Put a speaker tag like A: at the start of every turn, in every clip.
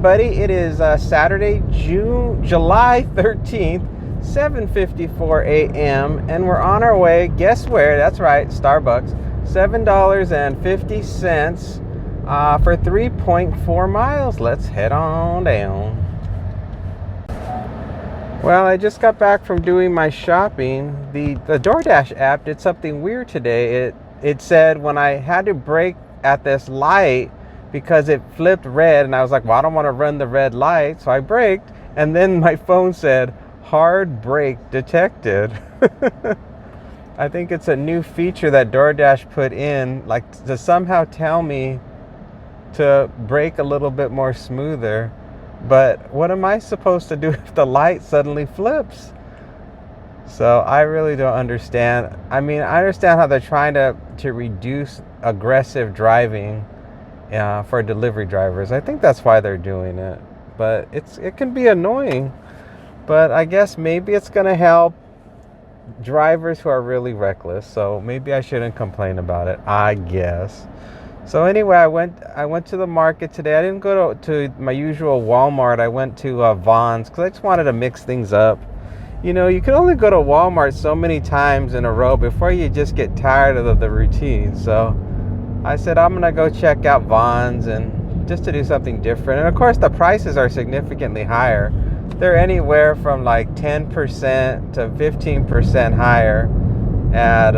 A: everybody. It is Saturday, July 13th, 7:54 a.m. and we're on our way. Guess where? That's right, Starbucks. $7.50 for 3.4 miles. Let's head on down. Well, I just got back from doing my shopping. The DoorDash app did something weird today. It said when I had to brake at this light because it flipped red, and I was like, well, I don't want to run the red light, so I braked, and then my phone said hard brake detected. I think it's a new feature that DoorDash put in, like to somehow tell me to brake a little bit more smoother. But what am I supposed to do if the light suddenly flips? So I really don't understand. I mean, I understand how they're trying to reduce aggressive driving for delivery drivers. I think that's why they're doing it. But it can be annoying. But I guess maybe it's going to help drivers who are really reckless. So maybe I shouldn't complain about it, I guess. So anyway, I went to the market today. I didn't go to my usual Walmart. I went to Vons because I just wanted to mix things up. You know, you can only go to Walmart so many times in a row before you just get tired of the routine. So I said I'm going to go check out Vons and just to do something different. And of course, the prices are significantly higher. They're anywhere from like 10% to 15% higher at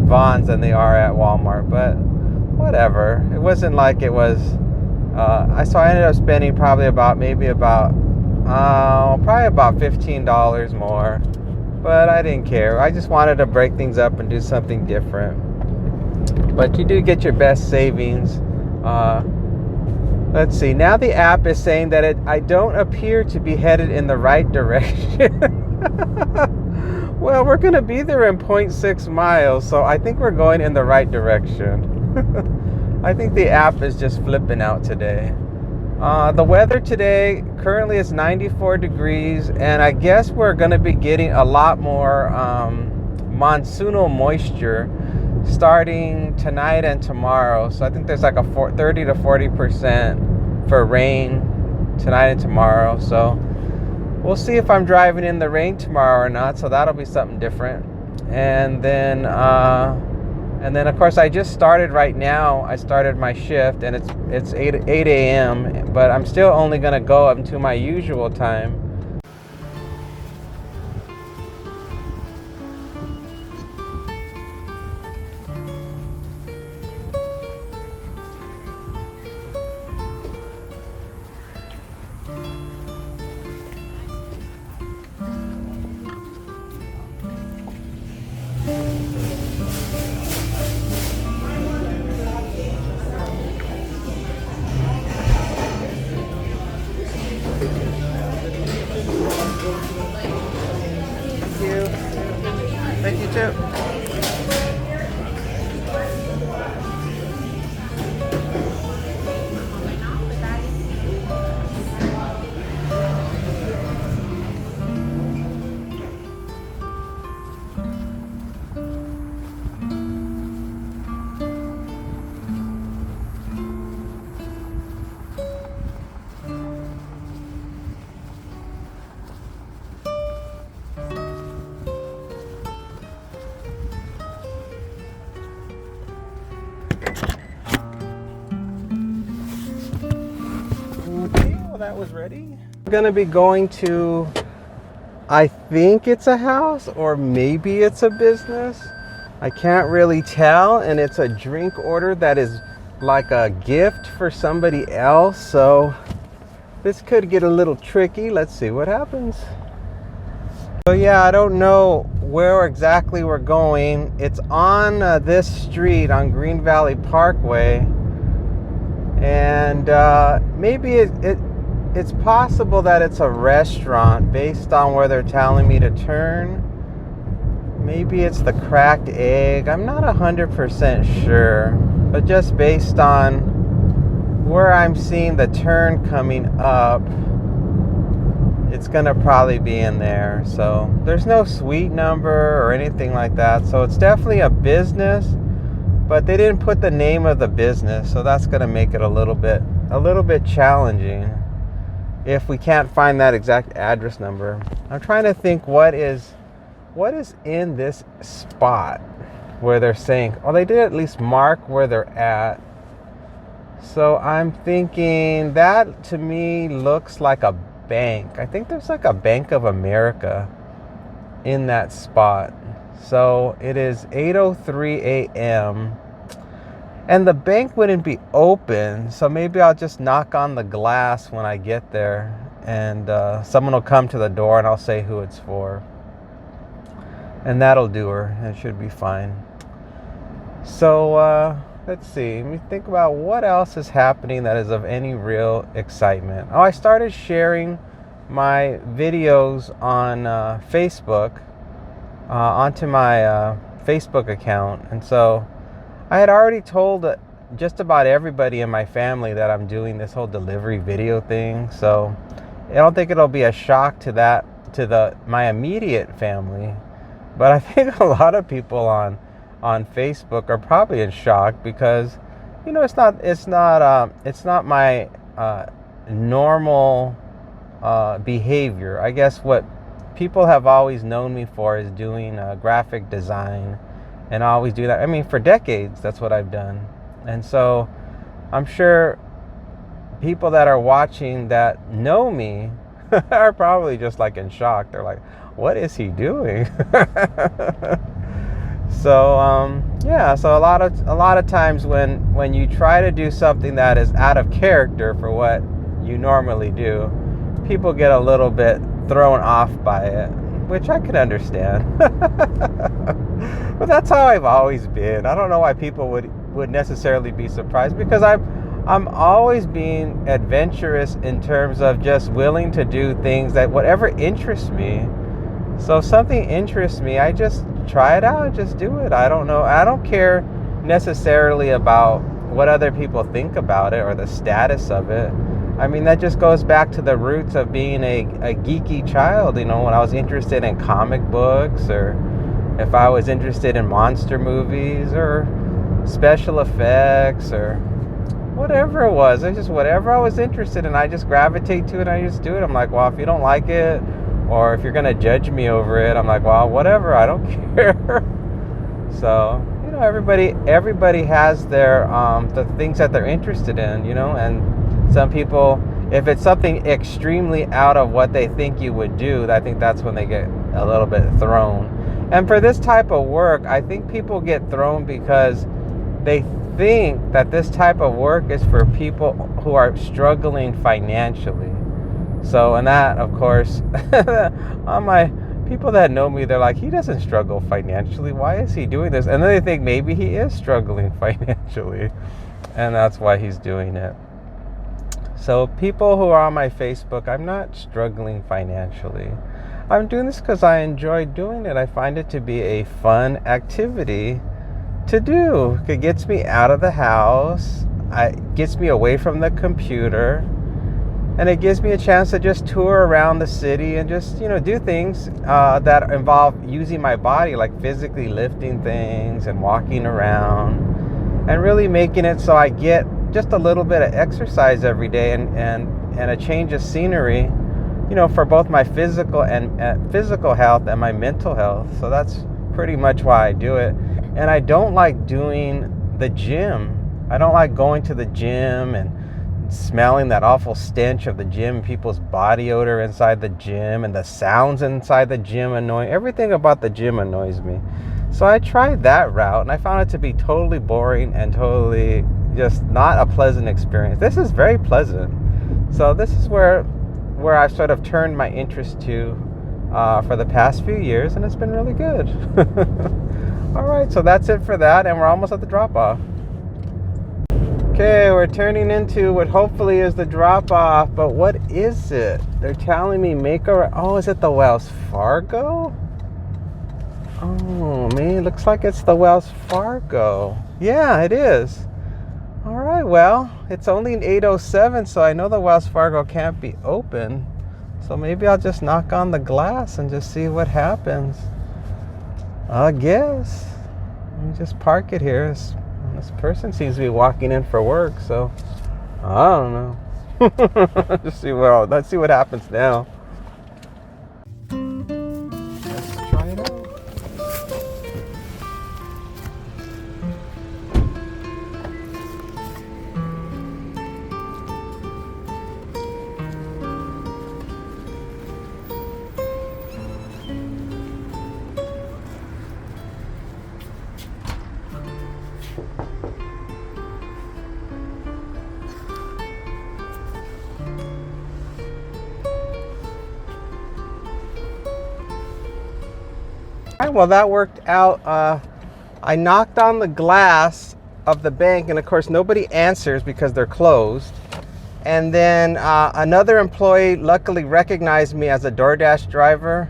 A: Vons than they are at Walmart. But whatever. It wasn't like it was. I ended up spending probably about $15 more. But I didn't care. I just wanted to break things up and do something different. But you do get your best savings. Let's see. Now the app is saying that I don't appear to be headed in the right direction. Well, we're going to be there in 0.6 miles, so I think we're going in the right direction. I think the app is just flipping out today. The weather today, currently it's 94 degrees, and I guess we're going to be getting a lot more monsoonal moisture starting tonight and tomorrow. So I think there's like a 30 to 40% for rain tonight and tomorrow. So we'll see if I'm driving in the rain tomorrow or not. So that'll be something different. And then of course I just started right now. I started my shift and it's 8 a.m. but I'm still only gonna go up to my usual time. Thank you too. That was ready. We're gonna be going to, I think it's a house or maybe it's a business. I can't really tell, and it's a drink order that is like a gift for somebody else. So this could get a little tricky. Let's see what happens. So yeah, I don't know where exactly we're going. It's on this street on Green Valley Parkway, and maybe it's possible that it's a restaurant based on where they're telling me to turn. Maybe it's the Cracked Egg. I'm not 100% sure, but just based on where I'm seeing the turn coming up, it's gonna probably be in there. So there's no suite number or anything like that. So it's definitely a business, but they didn't put the name of the business. So that's gonna make it a little bit a little bit challenging if we can't find that exact address number. I'm trying to think what is in this spot where they're saying, oh, they did at least mark where they're at. So I'm thinking that to me looks like a bank. I think there's like a Bank of America in that spot. So it is 8:03 a.m. and the bank wouldn't be open. So maybe I'll just knock on the glass when I get there, and someone will come to the door and I'll say who it's for. And that'll do her. It should be fine. So let's see. Let me think about what else is happening that is of any real excitement. Oh, I started sharing my videos on Facebook onto my Facebook account. And so I had already told just about everybody in my family that I'm doing this whole delivery video thing. So I don't think it'll be a shock to my immediate family. But I think a lot of people on Facebook are probably in shock because, you know, it's not my normal behavior. I guess what people have always known me for is doing graphic design, and I always do that. I mean, for decades, that's what I've done. And so I'm sure people that are watching that know me are probably just like in shock. They're like, what is he doing? So so a lot of times when you try to do something that is out of character for what you normally do, people get a little bit thrown off by it, which I can understand. But that's how I've always been. I don't know why people would necessarily be surprised, because I'm always being adventurous in terms of just willing to do things that whatever interests me. So if something interests me, I just try it out, just do it. I don't know. I don't care necessarily about what other people think about it or the status of it. I mean, that just goes back to the roots of being a geeky child. You know, when I was interested in comic books, or if I was interested in monster movies or special effects or whatever it was. It's just whatever I was interested in, I just gravitate to it and I just do it. I'm like, well, if you don't like it, or if you're going to judge me over it, I'm like, well, whatever, I don't care. So, you know, everybody has their the things that they're interested in, you know, and some people, if it's something extremely out of what they think you would do, I think that's when they get a little bit thrown. And for this type of work, I think people get thrown because they think that this type of work is for people who are struggling financially. So, and that, of course, on my people that know me, they're like, he doesn't struggle financially. Why is he doing this? And then they think maybe he is struggling financially, and that's why he's doing it. So people who are on my Facebook, I'm not struggling financially. I'm doing this because I enjoy doing it. I find it to be a fun activity to do. It gets me out of the house. It gets me away from the computer. And it gives me a chance to just tour around the city and just, you know, do things that involve using my body, like physically lifting things and walking around, and really making it so I get just a little bit of exercise every day and a change of scenery, you know, for both my physical and physical health and my mental health. So that's pretty much why I do it. And I don't like doing the gym. I don't like going to the gym and smelling that awful stench of the gym, people's body odor inside the gym, and the sounds inside the gym annoying. Everything about the gym annoys me. So I tried that route, and I found it to be totally boring and totally just not a pleasant experience. This is very pleasant. So this is where I've sort of turned my interest to for the past few years, and it's been really good. All right, so that's it for that, and we're almost at the drop-off. Okay, we're turning into what hopefully is the drop-off, but what is it? They're telling me is it the Wells Fargo? Oh, man, looks like it's the Wells Fargo. Yeah, it is. All right, well, it's only 8:07, so I know the Wells Fargo can't be open. So maybe I'll just knock on the glass and just see what happens. I guess. Let me just park it here. This person seems to be walking in for work, so I don't know. Let's see what happens now. Let's try it out. All right, well, that worked out. I knocked on the glass of the bank, and of course nobody answers because they're closed. And then another employee luckily recognized me as a DoorDash driver,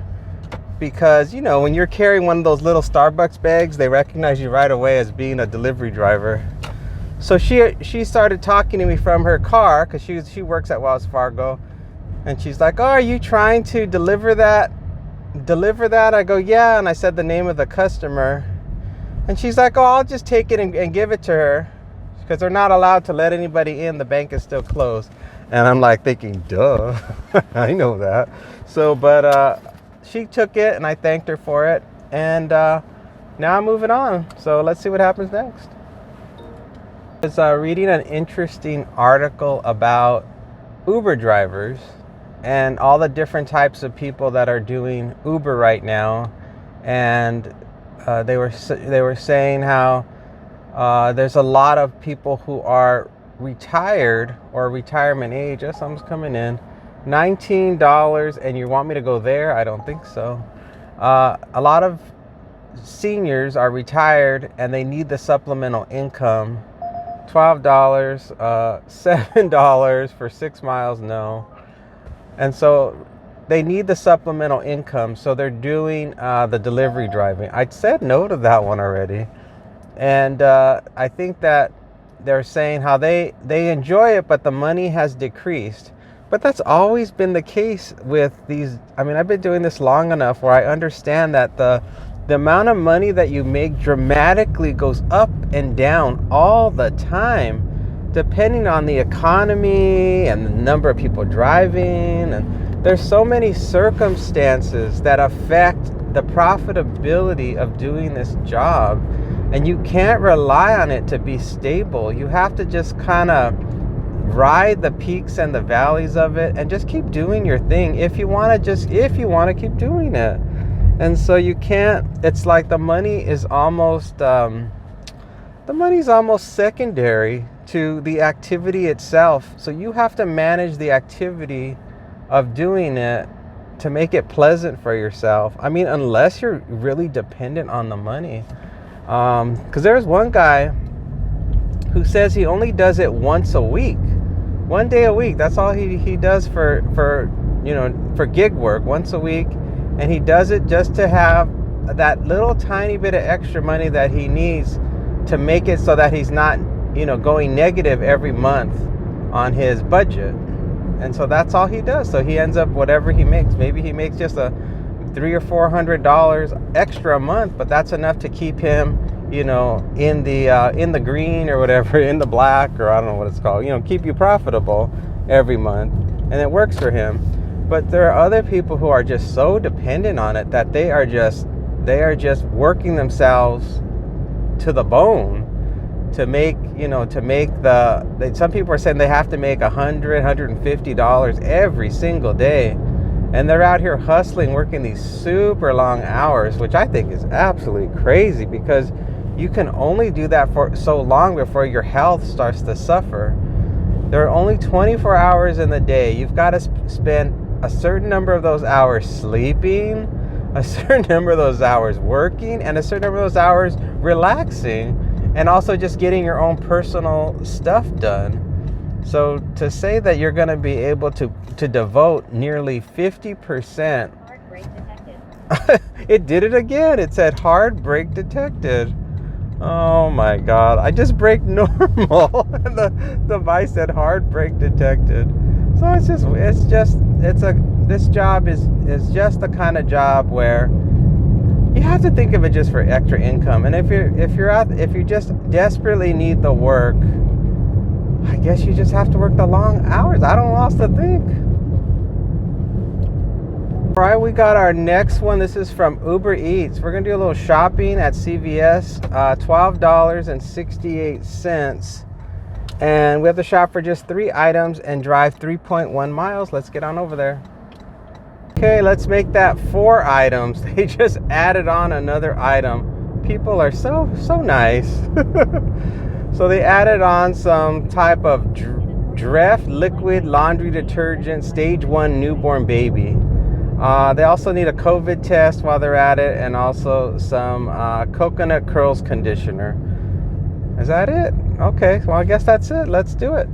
A: because when you're carrying one of those little Starbucks bags, they recognize you right away as being a delivery driver. So she started talking to me from her car, because she works at Wells Fargo, and she's like, "Oh, are you trying to deliver that?" I go, "Yeah," and I said the name of the customer, and she's like, "Oh, I'll just take it and give it to her, because they're not allowed to let anybody in. The bank is still closed." And I'm like thinking, duh, I know that. So, but she took it, and I thanked her for it, and now I'm moving on. So let's see what happens next. I was reading an interesting article about Uber drivers and all the different types of people that are doing Uber right now, and they were saying how there's a lot of people who are retired or retirement age. Oh, something's coming in. $19, and you want me to go there? I don't think so. A lot of seniors are retired and they need the supplemental income. $12, $7 for 6 miles, no. And so they need the supplemental income, so they're doing the delivery driving. I said no to that one already. And I think that they're saying how they enjoy it, but the money has decreased. But that's always been the case with these. I mean, I've been doing this long enough where I understand that the amount of money that you make dramatically goes up and down all the time, depending on the economy and the number of people driving. And there's so many circumstances that affect the profitability of doing this job. And you can't rely on it to be stable. You have to just kind of ride the peaks and the valleys of it and just keep doing your thing if you want to keep doing it. And so you can't, it's like the money is almost secondary to the activity itself. So you have to manage the activity of doing it to make it pleasant for yourself. I mean, unless you're really dependent on the money. Because there's one guy who says he only does it once a week, 1 day a week. That's all he does for gig work, once a week. And he does it just to have that little tiny bit of extra money that he needs to make it so that he's not, going negative every month on his budget. And so that's all he does. So he ends up whatever he makes. Maybe he makes just a $300 or $400 extra a month, but that's enough to keep him, in the green or whatever, in the black, or I don't know what it's called. Keep you profitable every month, and it works for him. But there are other people who are just so dependent on it that they are just working themselves to the bone to make some people are saying they have to make $150 every single day, and they're out here hustling, working these super long hours, which I think is absolutely crazy, because you can only do that for so long before your health starts to suffer. There are only 24 hours in the day. You've got to spend a certain number of those hours sleeping, a certain number of those hours working, and a certain number of those hours relaxing, and also just getting your own personal stuff done. So to say that you're going to be able to devote nearly 50%. Hard break detected. It did it again. It said hard break detected. Oh my God. I just break normal. And the device said hard break detected. So this job is just the kind of job where you have to think of it just for extra income. And if you just desperately need the work, I guess you just have to work the long hours. I don't know what else to think. All right, we got our next one. This is from Uber Eats. We're gonna do a little shopping at CVS, $12.68. And we have to shop for just 3 items and drive 3.1 miles. Let's get on over there. Okay, let's make that 4 items. They just added on another item. People are so nice. So they added on some type of Dreft liquid laundry detergent, stage 1 newborn baby. They also need a COVID test while they're at it, and also some coconut curls conditioner. Is that it? Okay, well, I guess that's it. Let's do it.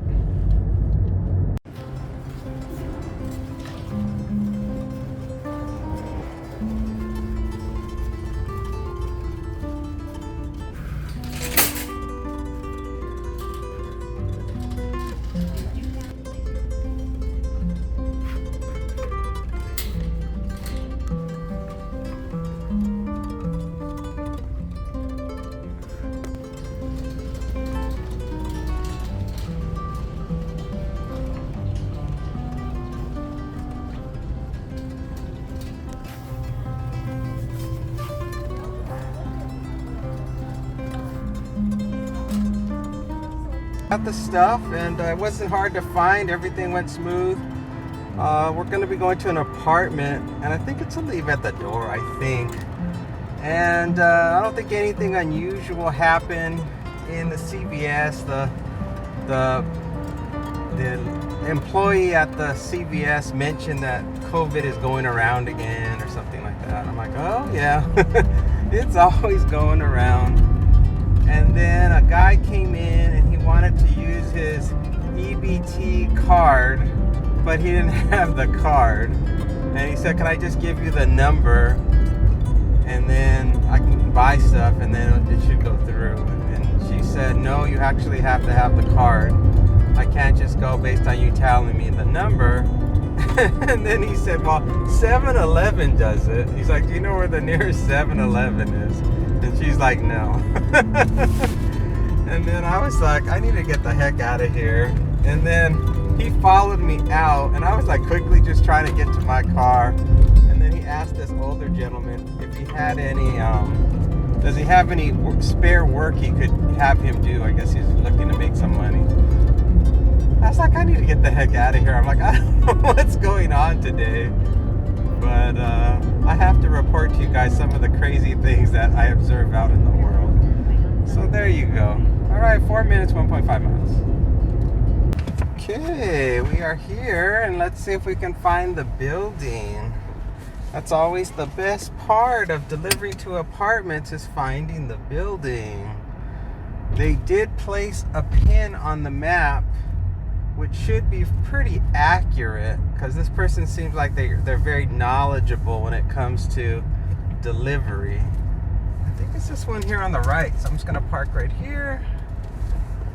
A: Got the stuff, and it wasn't hard to find. Everything went smooth. We're going to be going to an apartment, and I think it's a leave at the door, I think. And I don't think anything unusual happened in the CVS. The employee at the CVS mentioned that COVID is going around again or something like that. I'm like, oh yeah, it's always going around. And then a guy came in and he wanted to use his EBT card, but he didn't have the card. And he said, can I just give you the number and then I can buy stuff and then it should go through? And she said, no, you actually have to have the card. I can't just go based on you telling me the number. And then he said, well, 7-Eleven does it. He's like, do you know where the nearest 7-Eleven is? And she's like, no. And then I was like, I need to get the heck out of here. And then he followed me out, and I was like quickly just trying to get to my car. And then he asked this older gentleman if he had any, does he have any spare work he could have him do? I guess he's looking to make some money. I was like, I need to get the heck out of here. I'm like, I don't know what's going on today. But I have to report to you guys some of the crazy things that I observe out in the world. So there you go. All right, 4 minutes, 1.5 miles. Okay, we are here, and let's see if we can find the building. That's always the best part of delivery to apartments, is finding the building. They did place a pin on the map, which should be pretty accurate, because this person seems like they're very knowledgeable when it comes to delivery. I think it's this one here on the right, so I'm just going to park right here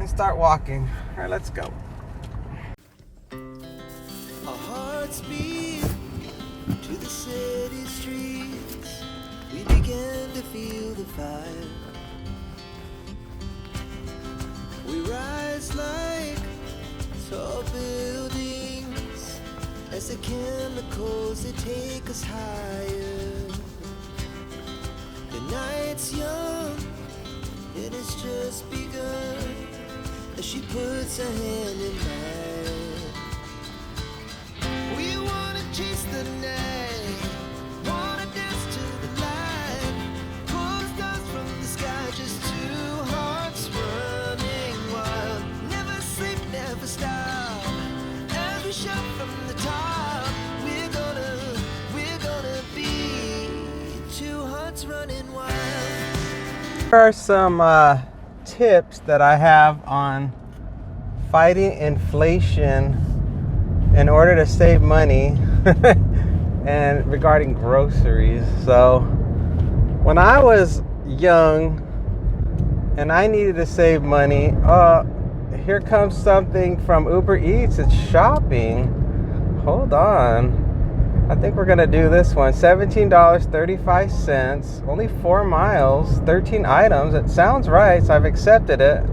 A: and start walking. All right, let's go.
B: Our hearts beat to the city streets. We began to feel the fire. We rise like tall buildings as the chemicals, they take us higher. The night's young and it's just begun as she puts her hand in mine. We wanna chase the night, wanna dance to the light, pull the stars from the sky, just two hearts running wild. Never sleep, never stop, as we shout from the top. We're gonna be two hearts running wild.
A: Here are some tips that I have on fighting inflation in order to save money and regarding groceries. So when I was young and I needed to save money, here comes something from Uber Eats. It's shopping. Hold on. I think we're gonna do this one. $17.35, only 4 miles, 13 items. It sounds right, so I've accepted it.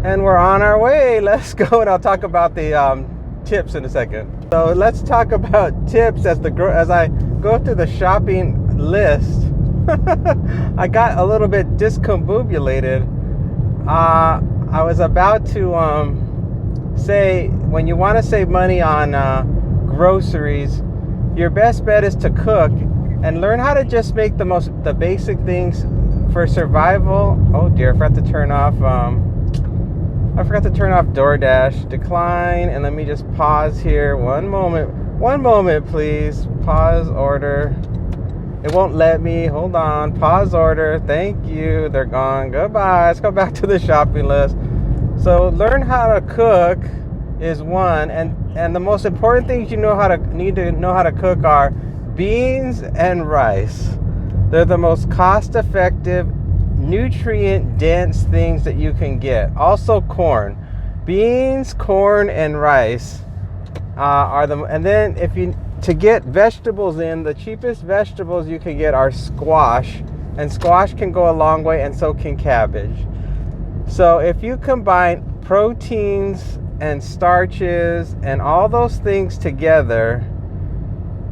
A: And we're on our way. Let's go, and I'll talk about the tips in a second. So let's talk about tips as I go through the shopping list. I got a little bit discombobulated. I was about to say, when you want to save money on groceries, your best bet is to cook and learn how to just make the basic things for survival. Oh dear, I forgot to turn off DoorDash. Decline, and let me just pause here. One moment please. Pause order. It won't let me. Hold on. Pause order. Thank you. They're gone. Goodbye. Let's go back to the shopping list. So learn how to cook is one, and the most important things need to know how to cook are beans and rice. They're the most cost-effective, nutrient-dense things that you can get. Also corn. Beans, corn, and rice and then to get vegetables in, the cheapest vegetables you can get are squash, and squash can go a long way, and so can cabbage. So if you combine proteins and starches and all those things together,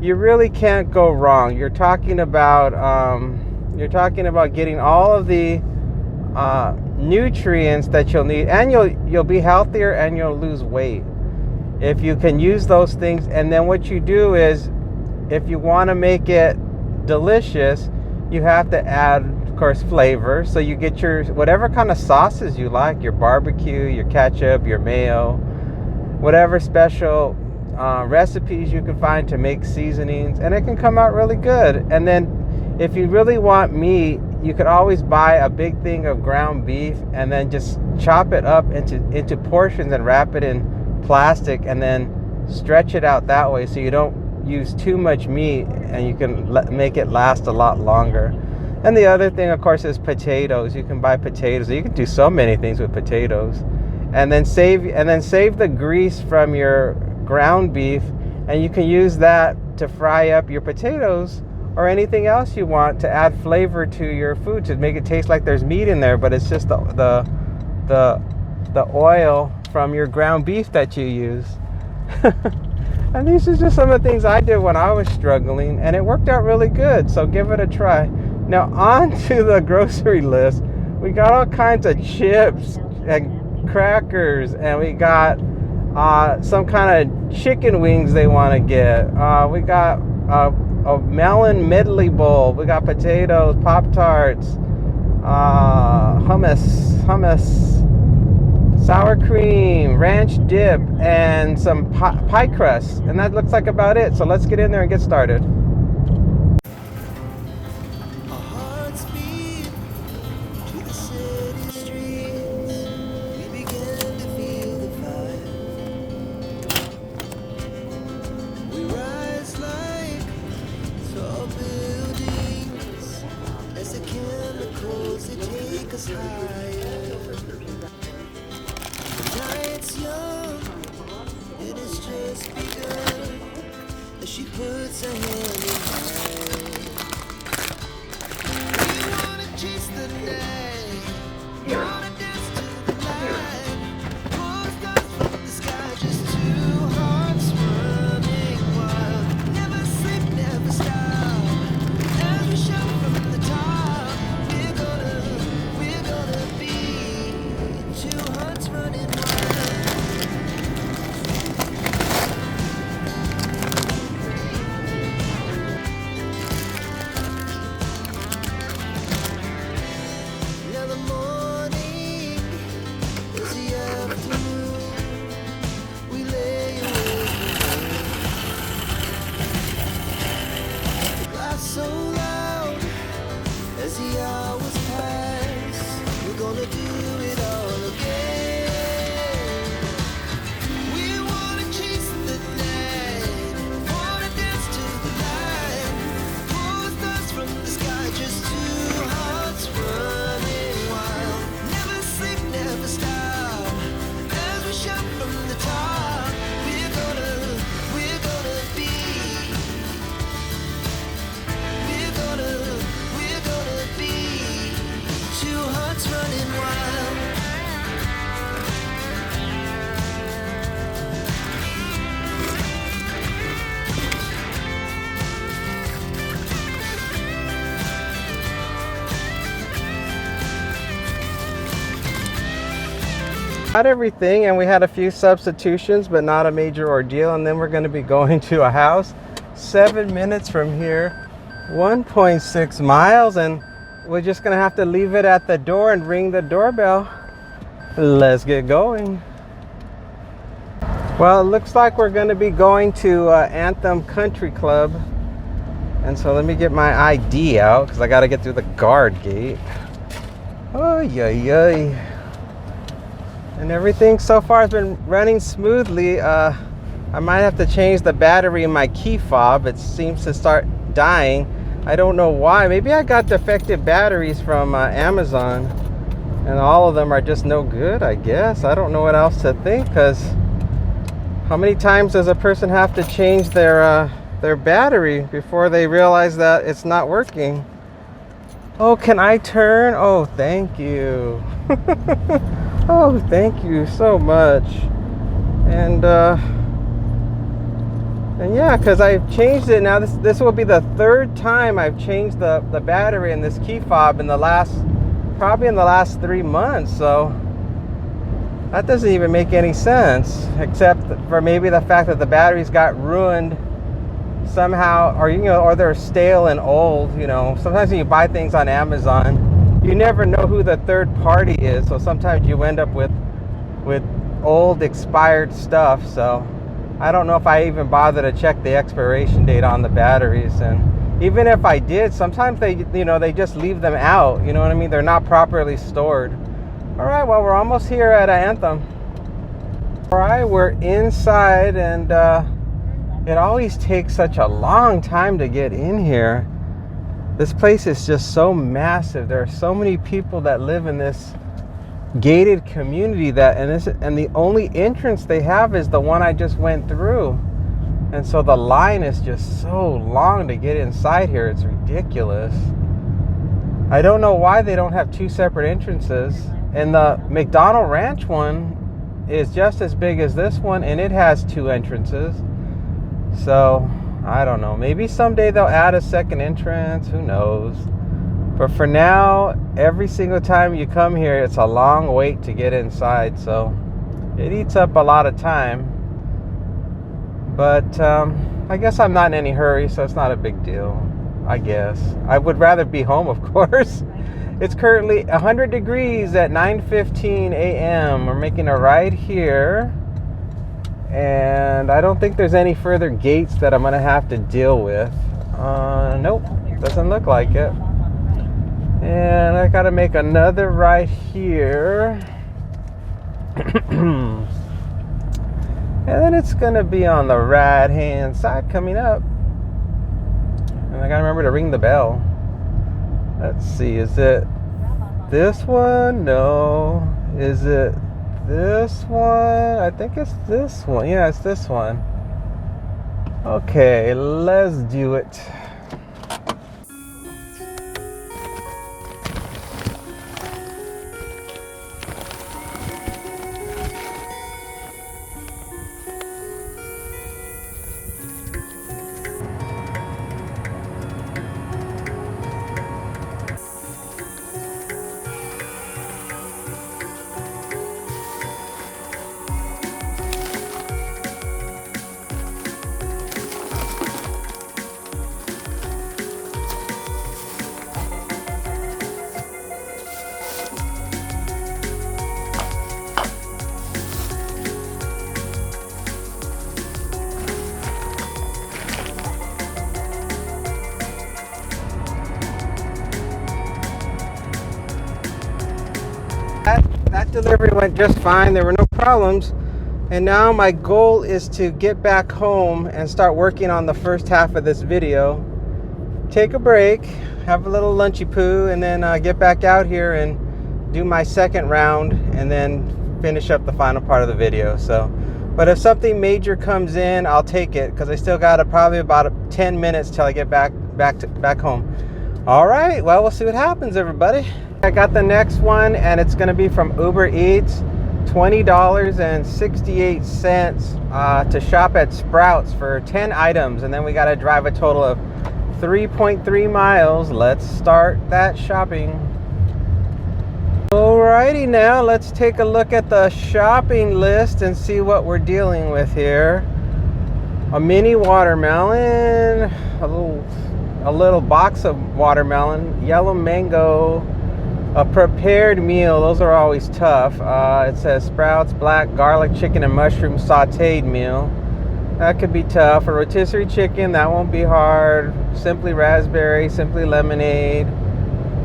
A: you really can't go wrong. You're talking about getting all of the nutrients that you'll need, and you'll be healthier, and you'll lose weight if you can use those things. And then what you do is, if you want to make it delicious, you have to add, of course, flavor. So you get your whatever kind of sauces you like, your barbecue, your ketchup, your mayo, whatever special recipes you can find to make seasonings, and it can come out really good. And then if you really want meat, you could always buy a big thing of ground beef and then just chop it up into portions and wrap it in plastic, and then stretch it out that way, so you don't use too much meat, and you can make it last a lot longer. And the other thing, of course, is potatoes. You can buy potatoes. You can do so many things with potatoes, and then save the grease from your ground beef, and you can use that to fry up your potatoes or anything else you want to add flavor to your food, to make it taste like there's meat in there, but it's just the oil from your ground beef that you use. And these are just some of the things I did when I was struggling, and it worked out really good. So give it a try. Now on to the grocery list. We got all kinds of chips and crackers, and we got some kind of chicken wings they want to get. We got a melon medley bowl. We got potatoes, Pop-Tarts, hummus, sour cream, ranch dip, and some pie crust. And that looks like about it. So let's get in there and get started.
B: Our hearts beat to the city streets. We began to feel the fire. We rise like tall buildings as the chemicals, they take us higher. The night's young, it has just begun as she puts her hand
A: Not everything, and we had a few substitutions, but not a major ordeal. And then we're going to be going to a house 7 minutes from here, 1.6 miles, and we're just going to have to leave it at the door and ring the doorbell. Let's get going. Well, it looks like we're going to be going to Anthem Country Club. And so let me get my ID out because I got to get through the guard gate. Oh, yeah. And everything so far has been running smoothly. I might have to change the battery in my key fob. It seems to start dying. I don't know why. Maybe I got defective batteries from Amazon. And all of them are just no good, I guess. I don't know what else to think, because how many times does a person have to change their battery before they realize that it's not working? Oh, can I turn? Oh, thank you. Oh, thank you so much. And yeah, because I've changed it now. This will be the third time I've changed the battery in this key fob probably in the last 3 months. So that doesn't even make any sense, except for maybe the fact that the batteries got ruined somehow, or or they're stale and old. Sometimes when you buy things on Amazon, you never know who the third party is, so sometimes you end up with old expired stuff. So I don't know if I even bother to check the expiration date on the batteries. And even if I did, sometimes they just leave them out. You know what I mean? They're not properly stored. All right, well, we're almost here at Anthem. All right, we're inside, and it always takes such a long time to get in here. This place is just so massive. There are so many people that live in this gated community and the only entrance they have is the one I just went through. And so the line is just so long to get inside here. It's ridiculous. I don't know why they don't have two separate entrances. And the McDonald Ranch one is just as big as this one, and it has two entrances. So I don't know. Maybe someday they'll add a second entrance. Who knows? But for now, every single time you come here, it's a long wait to get inside. So it eats up a lot of time. But I guess I'm not in any hurry, so it's not a big deal, I guess. I would rather be home, of course. It's currently 100 degrees at 9:15 a.m. We're making a right here. And I don't think there's any further gates that I'm going to have to deal with. Nope, doesn't look like it. And I got to make another right here. And then it's going to be on the right hand side coming up. And I got to remember to ring the bell. Let's see, is it this one? No. Is it this one? I think it's this one. Yeah, it's this one. Okay, let's do it. That delivery went just fine. There were no problems. And now my goal is to get back home and start working on the first half of this video. Take a break, have a little lunchy poo, and then get back out here and do my second round and then finish up the final part of the video. So, but if something major comes in, I'll take it, because I still got probably about 10 minutes till I get back home. All right, well, we'll see what happens, everybody. I got the next one, and it's going to be from Uber Eats, $20.68 to shop at Sprouts for 10 items, and then we got to drive a total of 3.3 miles. Let's start that shopping. All Alrighty, now let's take a look at the shopping list and see what we're dealing with here. A mini watermelon, a little box of watermelon, yellow mango, a prepared meal. Those are always tough. It says sprouts, black garlic, chicken, and mushroom sauteed meal. That could be tough. A rotisserie chicken, that won't be hard. Simply raspberry, simply lemonade.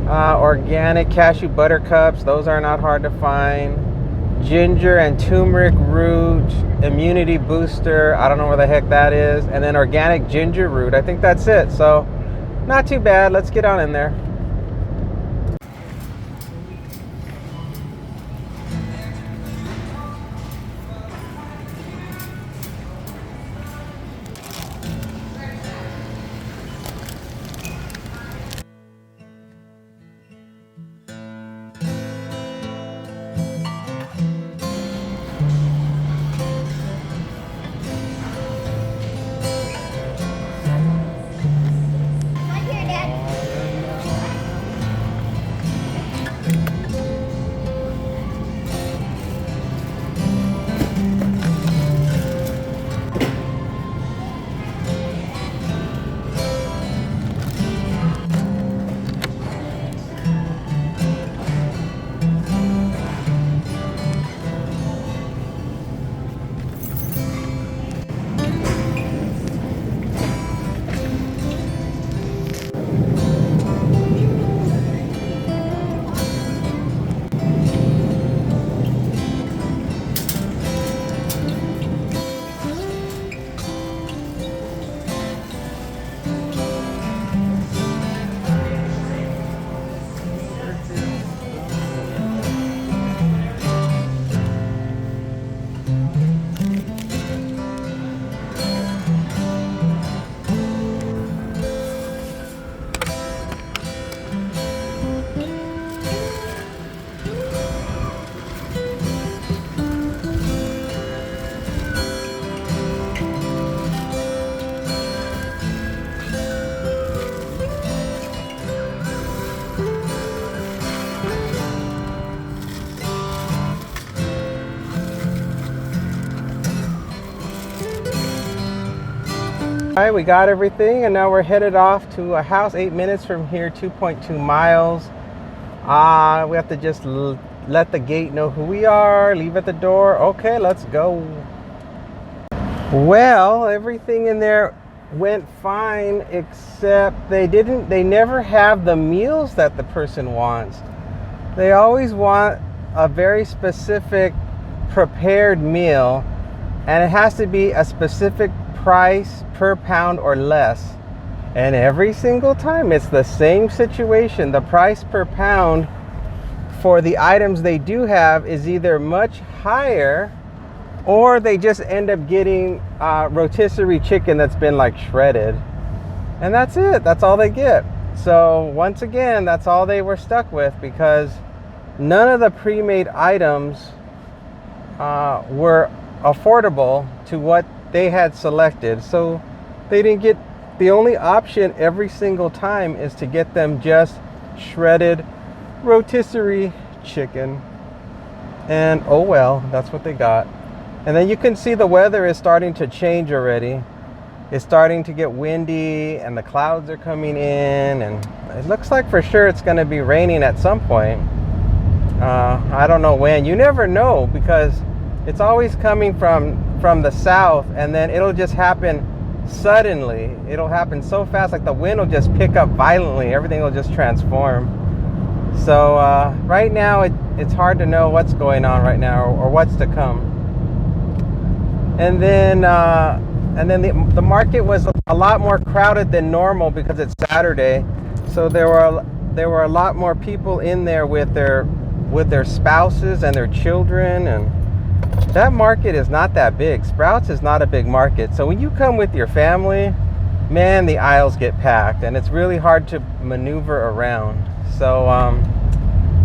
A: Organic cashew butter cups, those are not hard to find. Ginger and turmeric root immunity booster, I don't know where the heck that is. And then organic ginger root, I think that's it. So not too bad. Let's get on in there. All right, we got everything, and now we're headed off to a house 8 minutes from here, 2.2 miles. We have to just let the gate know who we are, leave at the door. Okay, let's go. Well, everything in there went fine, except they never have the meals that the person wants. They always want a very specific prepared meal, and it has to be a specific price per pound or less. And every single time it's the same situation. The price per pound for the items they do have is either much higher, or they just end up getting rotisserie chicken that's been like shredded, and that's it. That's all they get. So once again, that's all they were stuck with, because none of the pre-made items were affordable to what they had selected. So they didn't get, the only option every single time is to get them just shredded rotisserie chicken. And oh well, that's what they got. And then you can see the weather is starting to change already. It's starting to get windy, and the clouds are coming in, and it looks like for sure it's going to be raining at some point. I don't know when. You never know, because it's always coming from the south, and then it'll just happen suddenly. It'll happen so fast, like the wind will just pick up violently. Everything will just transform. So right now it's hard to know what's going on right now, or what's to come. And then the market was a lot more crowded than normal because it's Saturday. So there were a lot more people in there with their spouses and their children, and that market is not that big. Sprouts is not a big market. So when you come with your family, man, the aisles get packed, and it's really hard to maneuver around. So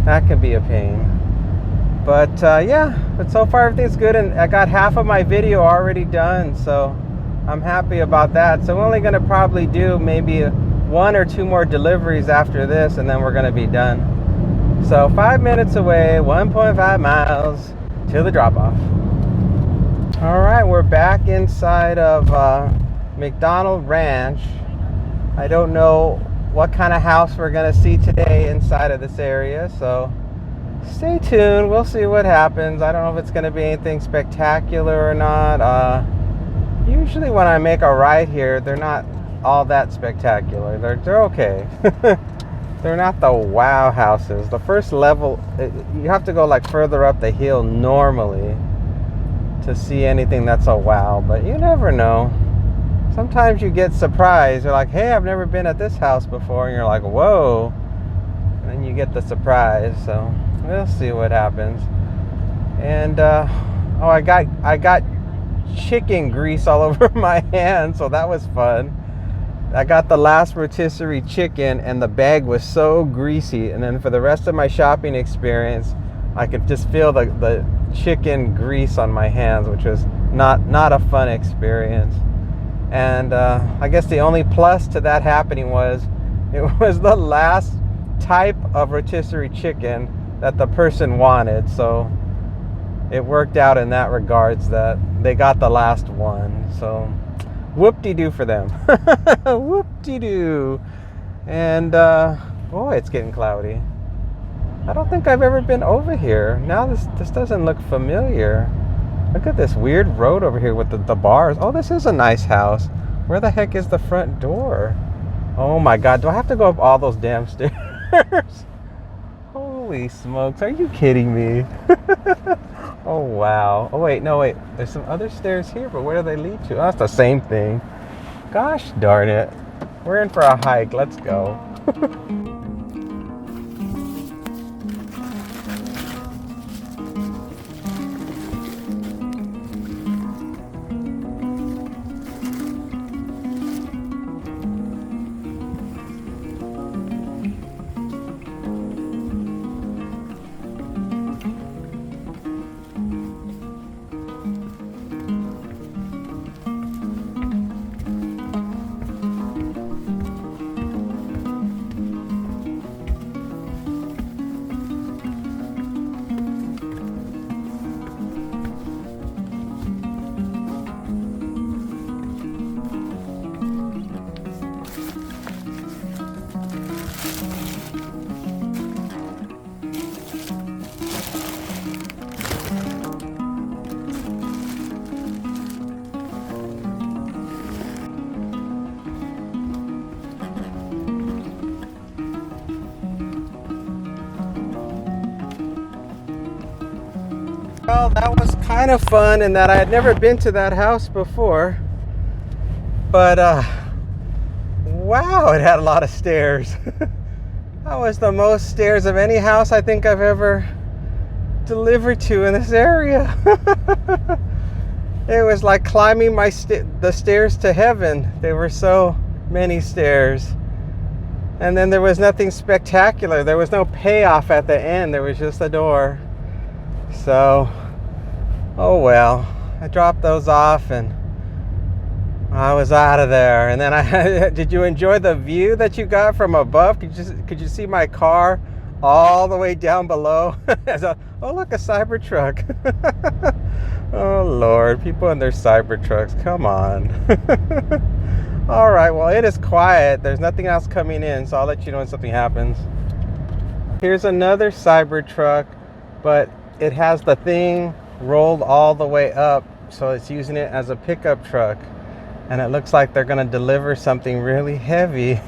A: that can be a pain. But yeah, but so far everything's good, and I got half of my video already done, so I'm happy about that. So we're only going to probably do maybe 1 or 2 more deliveries after this, and then we're going to be done. So 5 minutes away, 1.5 miles to the drop-off. All right, we're back inside of McDonald Ranch. I don't know what kind of house we're gonna see today inside of this area, so stay tuned. We'll see what happens. I don't know if it's gonna be anything spectacular or not. Usually when I make a ride here, they're not all that spectacular. They're okay. They're not the wow houses. The first level, you have to go like further up the hill normally to see anything that's a wow, but you never know. Sometimes you get surprised. You're like, hey, I've never been at this house before, and you're like, whoa, and then you get the surprise. So we'll see what happens. And oh, I got chicken grease all over my hands, so that was fun. I got the last rotisserie chicken and the bag was so greasy, and then for the rest of my shopping experience I could just feel the chicken grease on my hands, which was not a fun experience. And I guess the only plus to that happening was it was the last type of rotisserie chicken that the person wanted, so it worked out in that regards that they got the last one. So whoop-de-doo for them. Whoop-de-doo. And boy, it's getting cloudy. I don't think I've ever been over here. Now this doesn't look familiar. Look at this weird road over here with the bars. Oh, this is a nice house. Where the heck is the front door? Oh my God, do I have to go up all those damn stairs? Holy smokes, are you kidding me? Oh wow. Oh wait, no wait. There's some other stairs here, but where do they lead to? Oh, that's the same thing. Gosh darn it. We're in for a hike. Let's go. Well, that was kind of fun in that I had never been to that house before. But, wow, it had a lot of stairs. That was the most stairs of any house I think I've ever delivered to in this area. It was like climbing the stairs to heaven. There were so many stairs. And then there was nothing spectacular. There was no payoff at the end. There was just a door. So, oh well, I dropped those off and I was out of there. And then did you enjoy the view that you got from above? Could you see my car all the way down below? Oh look, a Cybertruck. Oh Lord, people in their Cybertrucks, come on. All right, well it is quiet. There's nothing else coming in, so I'll let you know when something happens. Here's another Cybertruck, but it has the thing rolled all the way up, so it's using it as a pickup truck, and it looks like they're going to deliver something really heavy.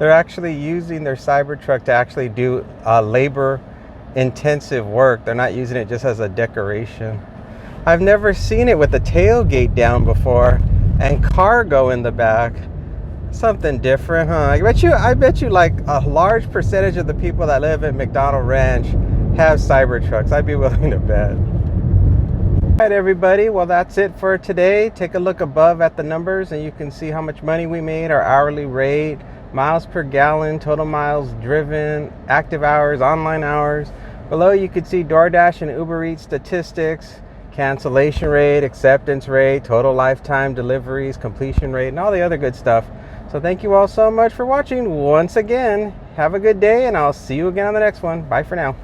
A: They're actually using their Cybertruck to actually do labor intensive work. They're not using it just as a decoration. I've never seen it with the tailgate down before and cargo in the back. Something different, huh? I bet you like a large percentage of the people that live at McDonald Ranch have Cybertrucks. I'd be willing to bet. All right, everybody. Well, that's it for today. Take a look above at the numbers and you can see how much money we made, our hourly rate, miles per gallon, total miles driven, active hours, online hours. Below you can see DoorDash and Uber Eats statistics, cancellation rate, acceptance rate, total lifetime deliveries, completion rate, and all the other good stuff. So thank you all so much for watching once again. Have a good day, and I'll see you again on the next one. Bye for now.